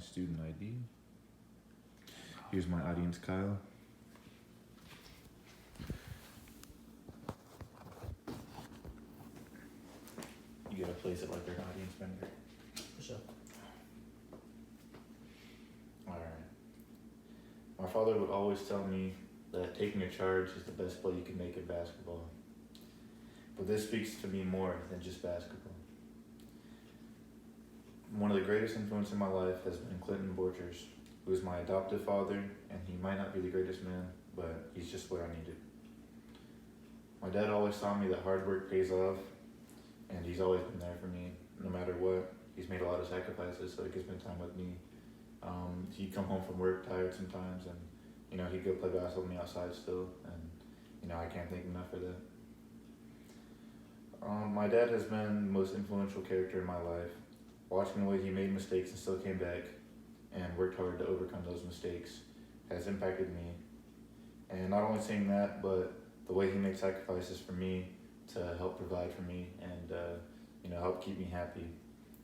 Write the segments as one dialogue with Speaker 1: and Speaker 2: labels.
Speaker 1: student ID. Here's my audience, Kyle. You gotta place it like an audience member.
Speaker 2: For sure.
Speaker 1: Alright. My father would always tell me that taking a charge is the best play you can make in basketball. But this speaks to me more than just basketball. One of the greatest influences in my life has been Clinton Borchers, who is my adoptive father, and he might not be the greatest man, but he's just what I needed. My dad always taught me that hard work pays off, and he's always been there for me, no matter what. He's made a lot of sacrifices so he can spend time with me. He'd come home from work tired sometimes, and he'd go play basketball with me outside still, and I can't thank him enough for that. My dad has been the most influential character in my life. Watching the way he made mistakes and still came back and worked hard to overcome those mistakes has impacted me. And not only seeing that, but the way he made sacrifices for me to help provide for me and help keep me happy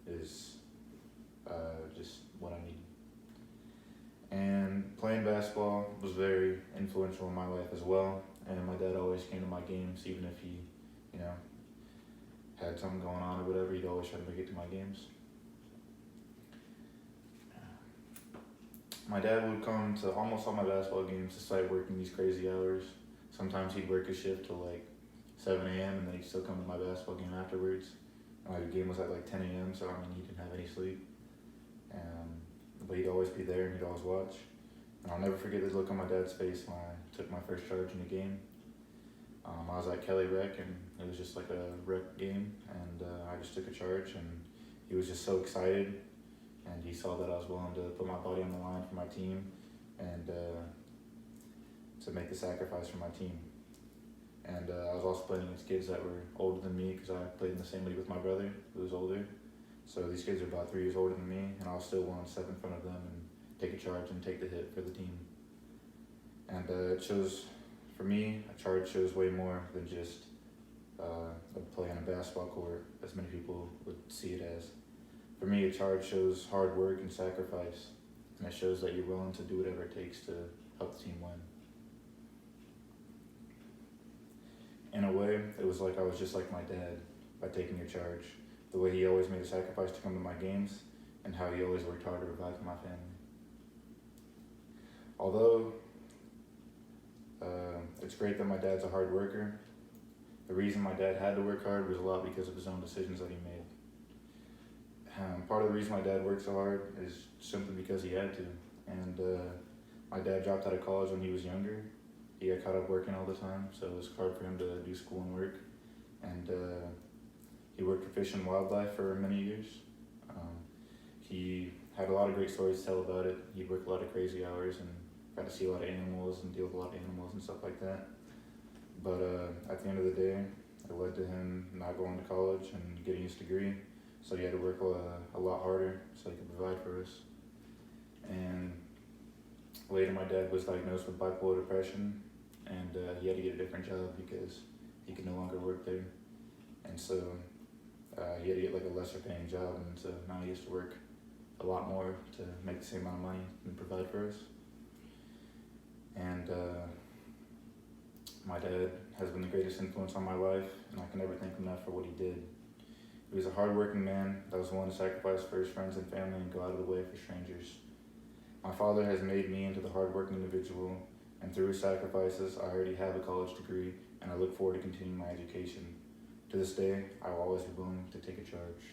Speaker 1: is just what I need. And playing basketball was very influential in my life as well. And my dad always came to my games, even if he, had something going on or whatever. He'd always try to make it to my games. My dad would come to almost all my basketball games despite working these crazy hours. Sometimes he'd work a shift till like 7 a.m. and then he'd still come to my basketball game afterwards. And the game was at like 10 a.m. so he didn't have any sleep. But he'd always be there and he'd always watch. And I'll never forget the look on my dad's face when I took my first charge in the game. I was at Kelly Rec and it was just like a rec game, and I just took a charge and he was just so excited, and he saw that I was willing to put my body on the line for my team and to make the sacrifice for my team. And I was also playing against kids that were older than me because I played in the same league with my brother who was older. So these kids are about 3 years older than me, and I was still willing to step in front of them and take a charge and take the hit for the team. And it shows, for me, a charge shows way more than just a play on a basketball court, as many people would see it as. For me, a charge shows hard work and sacrifice, and it shows that you're willing to do whatever it takes to help the team win. In a way, it was like I was just like my dad by taking a charge. The way he always made a sacrifice to come to my games, and how he always worked hard to provide for my family. Although it's great that my dad's a hard worker, the reason my dad had to work hard was a lot because of his own decisions that he made. Part of the reason my dad worked so hard is simply because he had to. And my dad dropped out of college when he was younger. He got caught up working all the time, so it was hard for him to do school and work. And he worked for Fish and Wildlife for many years. He had a lot of great stories to tell about it. He worked a lot of crazy hours and got to see a lot of animals and deal with a lot of animals and stuff like that. But at the end of the day, it led to him not going to college and getting his degree. So he had to work a lot harder so he could provide for us. And later my dad was diagnosed with bipolar depression, and he had to get a different job because he could no longer work there. And so he had to get like a lesser paying job, and so now he has to work a lot more to make the same amount of money and provide for us. And my dad has been the greatest influence on my life, and I can never thank him enough for what he did. He was a hardworking man that was willing to sacrifice for his friends and family and go out of the way for strangers. My father has made me into the hardworking individual, and through his sacrifices, I already have a college degree, and I look forward to continuing my education. To this day, I will always be willing to take a charge.